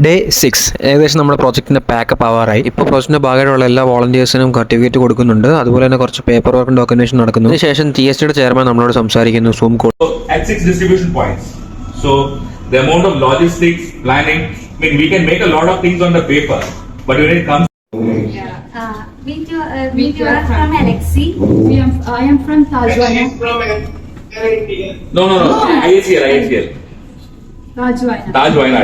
Day 6 ഏകദേശം നമ്മുടെ പ്രോജക്റ്റിൻ്റെ pack up ആവാറായി. ഇപ്പോൾ പ്രോജക്റ്റിൻ്റെ ഭാഗമായിട്ടുള്ള എല്ലാ വോളണ്ടിയേഴ്സിനും സർട്ടിഫിക്കറ്റ് കൊടുക്കുന്നുണ്ട്. അതുപോലെ തന്നെ കുറച്ച് പേപ്പർ വർക്കും ഡോക്യുമെന്റേഷൻ നടക്കുന്നു. അതിനുശേഷം TSTയുടെ ചെയർമാൻ നമ്മളോട് സംസാരിക്കുന്നു zoom call. At 6 distribution points. So the amount of logistics, planning, I mean we can make a lot of things on the paper, but when it comes you are from Alexi. I am from Tajwana. No, IACL. Tajwana.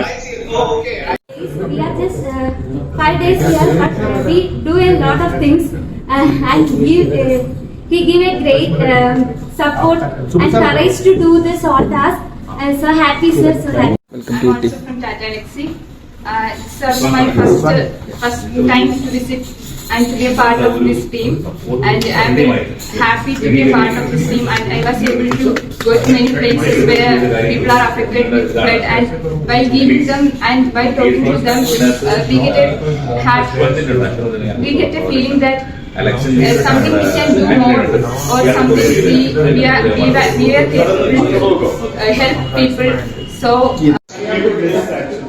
We are just 5 days here, but we do a lot of things and he give a great support and courage to do this all task. And so happy, sir. So happy. I'm also from Tata Alexi. It's my first time to visit and to be a part of this team, and I'm very happy to be a part of this team. And I was able to go to many places where people are affected with flood, and by giving them and by talking to them, we get a feeling that something we can do more, or something we are capable to help people. So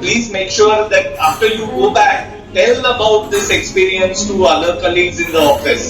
please make sure that after you go back, tell about this experience to other colleagues in the office.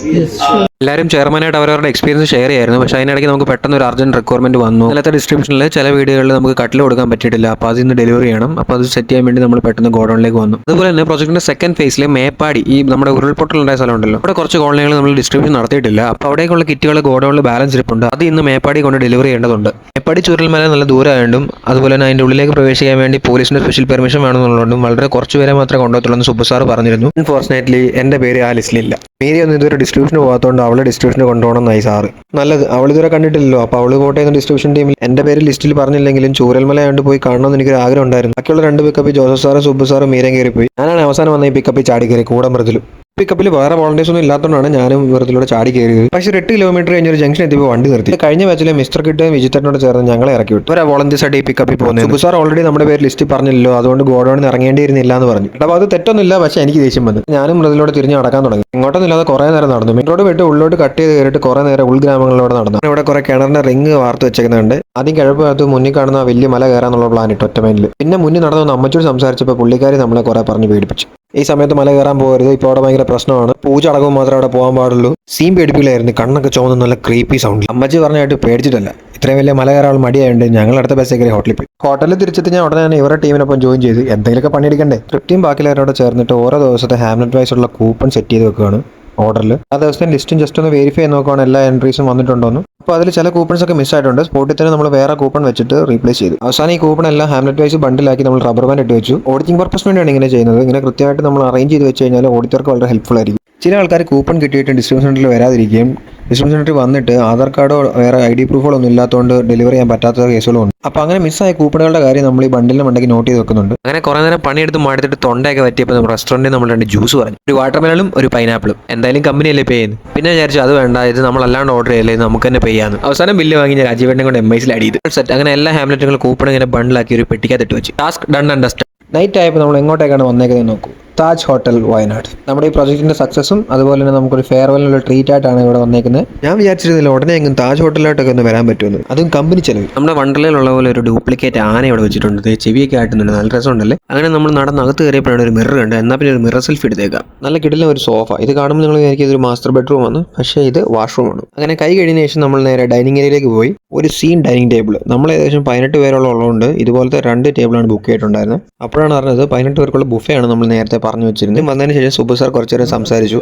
എല്ലാവരും ചെയർമാനായിട്ട് അവരവരുടെ experience share ചെയ്യായിരുന്നു. പക്ഷേ അതിനിടയ്ക്ക് നമുക്ക് പെട്ടെന്ന് ഒരു urgent requirement വന്നു. ഇന്നലത്തെ ഡിസ്ക്രിപ്ഷനിൽ ചില വീഡിയോകളിൽ നമുക്ക് കട്ടിൽ കൊടുക്കാൻ പറ്റിയിട്ടില്ല. അപ്പോൾ അത് ഇന്ന് ഡെലിവറി ചെയ്യണം. അപ്പോൾ അത് സെറ്റ് ചെയ്യാൻ വേണ്ടി നമ്മൾ പെട്ടെന്ന് ഗോഡൗണിലേക്ക് വന്നു. അതുപോലെ തന്നെ പ്രോജക്റ്റിന്റെ സെക്കൻഡ് ഫേസിൽ മേപ്പാടി, ഈ നമ്മുടെ ഉരുൾപൊട്ടലുണ്ടായ സ്ഥലം ഉണ്ടല്ലോ, അവിടെ കുറച്ച് കോളനികൾ നമ്മൾ ഡിസ്ട്രിബ്യൂഷൻ നടത്തിയിട്ടില്ല. അപ്പോൾ അവിടേക്കുള്ള കിറ്റുകൾ ഗോഡൗണിൽ ബാലൻസ് ഇരിപ്പുണ്ട്. അത് ഇന്ന് മേപ്പാടി കൊണ്ട് ഡെലിവറി ചെയ്യേണ്ടതുണ്ട്. മേപ്പാടി ചുരുൾമല നല്ല ദൂരമായതും അതുപോലെ തന്നെ അതിൻ്റെ ഉള്ളിലേക്ക് പ്രവേശിക്കാൻ വേണ്ടി പോലീസിന്റെ സ്പെഷ്യൽ പെർമിഷൻ വേണമെന്നുള്ളതുകൊണ്ടും വളരെ കുറച്ച് പേരെ മാത്രമേ കൊണ്ടുപോകത്തുള്ളൂ സുബു സാർ പറഞ്ഞിരുന്നു. അൺഫോർച്ചുനേറ്റ്ലി എൻ്റെ പേര് ആ ലിസ്റ്റിലില്ല. മേരി ഒന്നും ഇതുവരെ ഡിസ്ട്രിബ്യൂഷന് പോകാത്തതുകൊണ്ട് അവളെ ഡിസ്ട്രിബ്യൂഷന് കൊണ്ടുപോകണമെന്നായി സാറ്. നല്ലത്, അവൾ ഇതുവരെ കണ്ടിട്ടില്ലല്ലോ. അപ്പോൾ അവൾ കോട്ടയം ഡിസ്ട്രിബ്യൂഷൻ ടീമിൽ എൻ്റെ പേര് ലിസ്റ്റിൽ പറഞ്ഞില്ലെങ്കിലും ചൂരൽമല ആയതുകൊണ്ട് പോയി കാണണമെന്ന് എനിക്കൊരു ആഗ്രഹം ഉണ്ടായിരുന്നു. ബാക്കിയുള്ള 2 പിക്കപ്പിൽ ജോസഫ് സാറും സുബു സാറും മീരം കയറിപ്പോയി. ഞാനാണ് അവസാനം വന്ന ഈ പിക്കപ്പിൽ ചാടി കയറി കൂടെ മൃദുലും. പിക്കപ്പിൽ വേറെ വോളണ്ടിയേഴ്സ് ഒന്നും ഇല്ലാത്തതുകൊണ്ടാണ് ഞാനും വെറുതെ ചാടി കയറിയത്. പക്ഷേ 8 കിലോമീറ്റർ കഴിഞ്ഞൊരു ജംഗ്ഷൻ എത്തിയപ്പോൾ വണ്ടി നിർത്തി. കഴിഞ്ഞ ബാച്ചിലെ മിസ്റ്റർ കിട്ടും വിജിത്തനോട് ചേർന്ന് ഞങ്ങളെ ഇറക്കി വിട്ടു. ഒരു വോളണ്ടിയേഴ്സ് ആയിട്ട് ഈ പിക്കപ്പിൽ പോകുന്നത്. സുബു സാർ ഓൾറെഡി നമ്മുടെ പേര് ലിസ്റ്റിൽ പറഞ്ഞില്ലല്ലോ, അതുകൊണ്ട് ഗോഡൌണിൽ ഇറങ്ങേണ്ടിയിരുന്നില്ല എന്ന് പറഞ്ഞു. അപ്പോൾ അത് തെറ്റൊന്നുമില്ല, പക്ഷേ എനിക്ക് ദേഷ്യം വന്നു. ഞാനും മൃദുലോട് തിരിഞ്ഞ് നടക്കാൻ തുടങ്ങി. ഇങ്ങോട്ടൊന്നുമില്ലാതെ കുറേ നേരം നടന്നു. മെയിൻ റോഡ് വിട്ട് ഉള്ളോട്ട് കട്ട് ചെയ്ത് കയറിയിട്ട് കുറേ നേരം ഉൾഗ്രാമങ്ങളിലൂടെ നടന്നു. ഇവിടെ കുറേ കിണറിന്റെ റിങ് വാർത്ത് വെച്ചേക്കുന്നുണ്ട്. ആദ്യം കിഴപ്പകത്ത് മുന്നിൽ കാണുന്ന വലിയ മല കയറാന്നുള്ള പ്ലാൻ ഇട്ട് ഒറ്റ മൈനിൽ. പിന്നെ മുന്നിൽ നടന്നു അമ്മച്ചോട് സംസാരിച്ചപ്പോൾ പുള്ളിക്കാരി നമ്മളെ കുറേ പറഞ്ഞ് പേടിപ്പിച്ചു. ഈ സമയത്ത് മല കയറാൻ പോകരുത്, ഇപ്പോൾ അവിടെ ഭയങ്കര പ്രശ്നമാണ്, പൂജ അടക്കം മാത്രമേ അവിടെ പോകാൻ പാടുള്ളൂ. സീൻ പേടിപ്പിക്കില്ലായിരുന്നു, കണ്ണൊക്കെ ചോന്ന് നല്ല ക്രീപ്പി സൗണ്ട്. അമ്മച്ചി പറഞ്ഞായിട്ട് പേടിച്ചിട്ടല്ല, ഇത്രയും വലിയ മല കയറാൻ മടിയായതുകൊണ്ട് ഞങ്ങൾ അടുത്ത ബസ്സേ കയറി ഹോട്ടലിൽ പോയി. ഹോട്ടലിൽ തിരിച്ചെത്തി ഞാൻ ഉടനെ തന്നെ ഇവരുടെ ടീമിനൊപ്പം ജോയിൻ ചെയ്ത് എന്തെങ്കിലുമൊക്കെ പണിയെടുക്കണ്ടേ. ട്രിപ്റ്റിയും ബാക്കിയുള്ളവരോട് ചേർന്നിട്ട് ഓരോ ദിവസത്തെ ഹാംലെറ്റ് വൈസുള്ള കൂപ്പൺ സെറ്റ് ചെയ്ത് വെക്കുകയാണ് ഓർഡറിൽ. ആ ദിവസത്തെ ലിസ്റ്റും ജസ്റ്റ് ഒന്ന് വെരിഫൈ ചെയ്ത് നോക്കുകയാണ് എല്ലാ എൻട്രീസും വന്നിട്ടുണ്ടോന്ന്. അപ്പോൾ അതിൽ ചില കൂപ്പൺസ് ഒക്കെ മിസ് ആയിട്ടുണ്ട്. സ്പോട്ടിൽ തന്നെ നമ്മൾ വേറെ കൂപ്പൺ വെച്ചിട്ട് റീപ്ലേസ് ചെയ്തു. അവസാനം ഈ കൂപ്പൺ എല്ലാം ഹാംലെറ്റ് വൈസ് ബണ്ടിലാക്കി നമ്മൾ റബ്ബർ ബാൻഡ് ഇട്ട് വെച്ചു. ഓഡിറ്റിംഗ് പർപ്പസ് വേണ്ടിയാണ് ഇങ്ങനെ ചെയ്യുന്നത്. ഇങ്ങനെ കൃത്യമായിട്ട് നമ്മൾ അറേഞ്ച് ചെയ്ത് വെച്ച് കഴിഞ്ഞാൽ ഓഡിറ്റർക്ക് വളരെ ഹെൽപ്ഫുൾ ആയിരിക്കും. ചില ആൾക്കാർ കൂപ്പൺ കിട്ടിയിട്ട് ഡിസ്ട്രിബ്യൂഷൻ സെൻറ്ററിൽ വരാതിരിക്കുകയും ഡിസ്ട്രിബ്യൂഷൻ സെൻറ്ററിൽ വന്നിട്ട് ആധാർ കാർഡോ വേറെ ID പ്രൂഫുകളോ ഒന്നും ഇല്ലാത്തതുകൊണ്ട് ഡെലിവറി ചെയ്യാൻ പറ്റാത്ത കേസുകളും ഉണ്ട്. അപ്പോൾ അങ്ങനെ മിസ്സായ കൂപ്പണുകളുടെ കാര്യം നമ്മൾ ഈ ബണ്ടിലിന് മണ്ടയ്ക്ക് നോട്ട് ചെയ്ത് വെക്കുന്നുണ്ട്. അങ്ങനെ കുറേ നേരം പണിയെടുത്ത് മാടിയിട്ട് തൊണ്ടയൊക്കെ പറ്റിയപ്പോൾ നമ്മൾ റെസ്റ്റോറൻറ്റിൽ നമ്മൾ 2 ജ്യൂസ് പറഞ്ഞു, ഒരു വാട്ടർമെലണും ഒരു പൈനാപ്പിളും. എന്തായാലും കമ്പനിയല്ലേ പേ ചെയ്യുന്നത്. പിന്നെ വിചാരിച്ചു അത് വേണ്ട, ഇത് നമ്മൾ അല്ലാണ്ട് ഓർഡർ ചെയ്യല്ലേ, നമുക്ക് തന്നെ പേ ചെയ്യാന്ന്. അവസാനം ബില്ല് വാങ്ങി ഞാൻ രാജീവേട്ടനെ കൊണ്ട് MIസിൽ ആഡ് ചെയ്തു. സെറ്റ്. അങ്ങനെ എല്ലാ ഹാംലെറ്റുകളും കൂപ്പൺ ഇങ്ങനെ ബണ്ടിലാക്കി ഒരു പെട്ടിക്കകത്തിട്ട് വെച്ച് task done and dusted. Night ആയപ്പോൾ നമ്മൾ എങ്ങോട്ടേക്കാണ് വന്നേക്കുന്നത് നോക്കൂ. താജ് ഹോട്ടൽ വയനാട്. നമ്മുടെ ഈ പ്രോജക്റ്റിന്റെ സക്സസും അതുപോലെ തന്നെ നമുക്കൊരു ഫെയർവെല്ലിനുള്ള ട്രീറ്റ് ആയിട്ടാണ് ഇവിടെ വന്നേക്കുന്നത്. ഞാൻ വിചാരിച്ചിരുന്നില്ല ഉടനെ എങ്കിലും താജ് ഹോട്ടലിലോട്ടൊക്കെ ഒന്ന് വരാൻ പറ്റുമെന്ന്, അതും കമ്പനി ചെലവ്. നമ്മുടെ വണ്ടർലയിലുള്ള പോലെ ഒരു ഡ്യൂപ്ലിക്കേറ്റ് ആന ഇവിടെ വെച്ചിട്ടുണ്ട്. ചെവിയൊക്കെ ആയിട്ടുന്നുണ്ട്, നല്ല രസമുണ്ടല്ലേ. അങ്ങനെ നമ്മൾ നടന്നകത്ത് കയറിയപ്പോഴാണ് ഒരു മിറർ ഉണ്ട്. എന്നാൽ പിന്നെ ഒരു മിറർ സെൽഫി എടുത്തേക്കാം. നല്ല കിടിലൻ ഒരു സോഫ. ഇത് കാണുമ്പോൾ നിങ്ങൾ എനിക്ക് ഇതൊരു മാസ്റ്റർ ബെഡ്റൂം ആണ്, പക്ഷേ ഇത് വാഷ്റൂമാണ്. അങ്ങനെ കൈ കഴിഞ്ഞ ശേഷം നമ്മൾ നേരെ ഡൈനിങ് ഏരിയയിലേക്ക് പോയി. ഒരു സീൻ ഡൈനിങ് ടേബിൾ. നമ്മൾ ഏകദേശം 18 പേരോളം ഉള്ളതുകൊണ്ട് ഇതുപോലത്തെ 2 ടേബിളാണ് ബുക്ക് ചെയ്തിട്ടുണ്ടായിരുന്നത്. അപ്പോഴാണ് അറിഞ്ഞത് 18 പേർക്കുള്ള ബുഫേ ആണ് നമ്മൾ നേരത്തെ പറഞ്ഞു വെച്ചിരുന്നത്. വന്നതിന് ശേഷം സുബു സാർ കുറച്ചു നേരം സംസാരിച്ചു.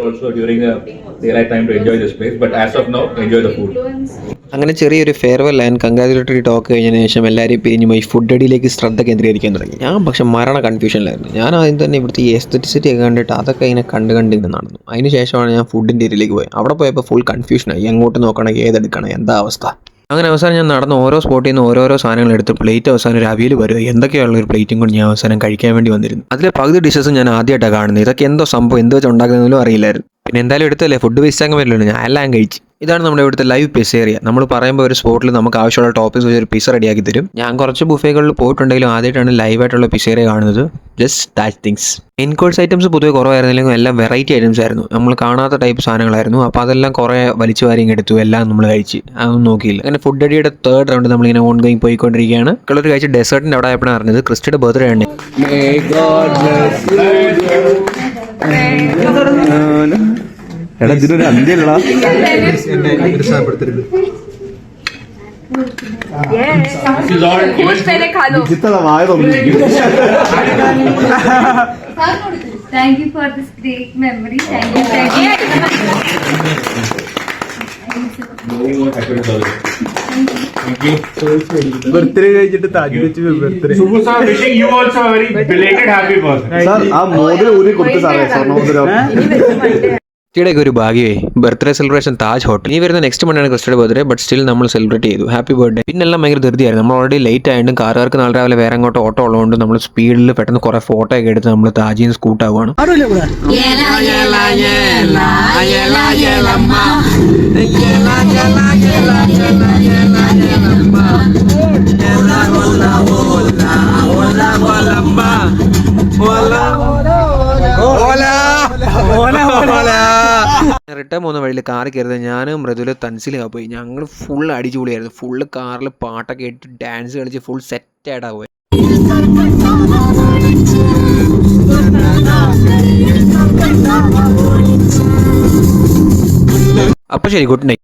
അങ്ങനെ ചെറിയൊരു ഫെയർവെൽ ആൻഡ് കൺഗ്രാജുലേറ്ററി ടോക്ക് കഴിഞ്ഞതിന് ശേഷം എല്ലാവരും പിരിഞ്ഞു പോയി ഫുഡ് അടിയിലേക്ക് ശ്രദ്ധ കേന്ദ്രീകരിക്കാൻ തുടങ്ങി. ഞാൻ പക്ഷെ മരണ കൺഫ്യൂഷനിലായിരുന്നു. ഞാൻ ആദ്യം തന്നെ ഇവിടുത്തെ ഈ എസ്തറ്റിസിറ്റി ഒക്കെ കണ്ടിട്ട് അതൊക്കെ ഇങ്ങനെ കണ്ടിങ്ങനെ നടന്നു. അതിന് ശേഷമാണ് ഞാൻ ഫുഡിൻ്റെ ഏരിയയിലേക്ക് പോയത്. അവിടെ പോയപ്പോൾ ഫുൾ കൺഫ്യൂഷനായി, എങ്ങോട്ട് നോക്കണം, ഏതെടുക്കണം, എന്താ അവസ്ഥ. അങ്ങനെ അവസാനം ഞാൻ നടന്ന് ഓരോ സ്പോട്ടിൽ നിന്ന് ഓരോരോ സാധനങ്ങൾ എടുത്ത് പ്ലേറ്റ് അവസാനം ഒരു അവിയൽ വരും എന്തൊക്കെയുള്ള ഒരു പ്ലേറ്റും കൊണ്ട് ഞാൻ അവസാനം കഴിക്കാൻ വേണ്ടി വന്നിരുന്നു. അതിലെ പകുതി ഡിഷസ് ഞാൻ ആദ്യമായിട്ടാണ് കാണുന്നത്. ഇതൊക്കെ എന്തോ സംഭവം എന്ത് വെച്ച് ഉണ്ടാക്കുന്നതിലും അറിയില്ലായിരുന്നു. പിന്നെ എന്തായാലും എടുത്തല്ലേ, ഫുഡ് വേസ്റ്റ് ആക്കാൻ പറ്റില്ലല്ലോ, ഞാൻ എല്ലാം കഴിച്ചു. ഇതാണ് നമ്മുടെ ഇവിടുത്തെ ലൈവ് പിസ്സ ഏരിയ. നമ്മൾ പറയുമ്പോൾ ഒരു സ്പോട്ടിൽ നമുക്ക് ആവശ്യമുള്ള ടോപ്പിംഗ്സ് വെച്ച് ഒരു പിസ്സ റെഡിയാക്കി തരും. ഞാൻ കുറച്ച് ബുഫേകളിൽ പോയിട്ടുണ്ടെങ്കിലും ആദ്യമായിട്ടാണ് ലൈവായിട്ടുള്ള പിസ്സ ഏരിയ കാണുന്നത്. Just that things. Main course items പൊതുവെ കുറവായിരുന്നില്ലെങ്കിൽ എല്ലാം വെറൈറ്റി ഐറ്റംസ് ആയിരുന്നു. നമ്മൾ കാണാത്ത ടൈപ്പ് സാധനങ്ങളായിരുന്നു. അപ്പോൾ അതെല്ലാം കുറേ വലിച്ചു വാരിയും എടുത്തു, എല്ലാം നമ്മൾ കഴിച്ച്, അതൊന്നും നോക്കിയില്ല. അങ്ങനെ ഫുഡ് അടിയുടെ തേർഡ് റൗണ്ട് നമ്മളിങ്ങനെ ഓൺ ഗോയിങ് പോയിക്കൊണ്ടിരിക്കുകയാണ്. കളർ കഴിച്ച് ഡെസേർട്ടിൻ്റെ അവിടെ ആയപ്പോഴാണ് അറിഞ്ഞത് ക്രിസ്റ്റിയുടെ ബർത്ത്ഡേ ആണ്. എടാ ഇതിനൊരു അന്ത്യല്ല. വായ തുറന്നിരിക്കും. Thank you for this great memory. Thank you. Birthday കഴിച്ചിട്ട് താജ് വെച്ച് birthday. wishing you also a very belated happy birthday. Sir ആ മോതിരം ഊരി കൊടുത്തു സാറേ, സ്വർണ്ണമോതിരം. ക്രിസ്റ്റിയുടെയൊക്കെ ഒരു ഭാഗ്യമായി ബർത്ത്ഡേ സെലിബ്രേഷൻ താജ് ഹോട്ടൽ. ഇനി വരുന്ന നെക്സ്റ്റ് മണ്ടാണ് ക്രിസ്റ്റിയുടെ ബർത്ത്ഡേ. ബട്ട് സ്റ്റിൽ നമ്മൾ സെലിബ്രേറ്റ് ചെയ്തു. Happy birthday. പിന്നെല്ലാം ഭയങ്കര ധൃതിയായിരുന്നു. നമ്മൾ ഓൾറെഡി ലേറ്റ് ആയതുകൊണ്ട് കാറുകാർക്ക് നാളെ രാവിലെ വേറെ അങ്ങോട്ട് ഓട്ടോ ഉള്ളതുകൊണ്ട് നമ്മൾ സ്പീഡിൽ പെട്ടെന്ന് കുറേ ഫോട്ടോ ഒക്കെ എടുത്ത് നമ്മൾ താജിൽ നിന്ന് സ്കൂട്ടാവുകയാണ്. റിട്ടേൺ പോകുന്ന വഴിയിൽ കാറ് കയറുന്നത് ഞാനും മൃദുല തൻസിലും പോയി. ഞങ്ങൾ ഫുൾ അടിച്ചുപൊളിയായിരുന്നു. ഫുള്ള് കാറിൽ പാട്ടൊക്കെ ഇട്ട് ഡാൻസ് കളിച്ച് ഫുൾ സെറ്റായിട്ടാണ് പോയി. അപ്പോൾ ശരി, ഗുഡ് നൈറ്റ്.